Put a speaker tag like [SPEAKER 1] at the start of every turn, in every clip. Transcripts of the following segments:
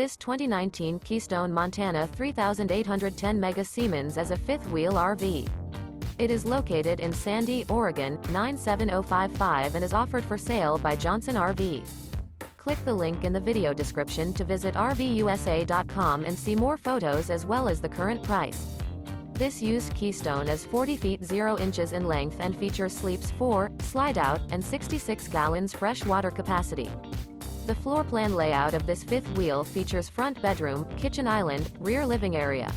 [SPEAKER 1] This 2019 Keystone Montana 3810 Mega Siemens is a fifth-wheel RV. It is located in Sandy, Oregon, 97055 and is offered for sale by Johnson RV. Click the link in the video description to visit RVUSA.com and see more photos as well as the current price. This used Keystone is 40 feet 0 inches in length and features sleeps 4, Slideout, and 66 gallons fresh water capacity. The floor plan layout of this fifth wheel features front bedroom, kitchen island, rear living area.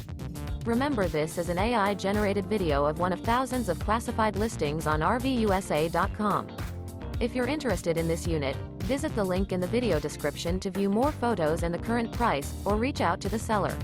[SPEAKER 1] Remember, this is an AI-generated video of one of thousands of classified listings on RVUSA.com. If you're interested in this unit, visit the link in the video description to view more photos and the current price, or reach out to the seller.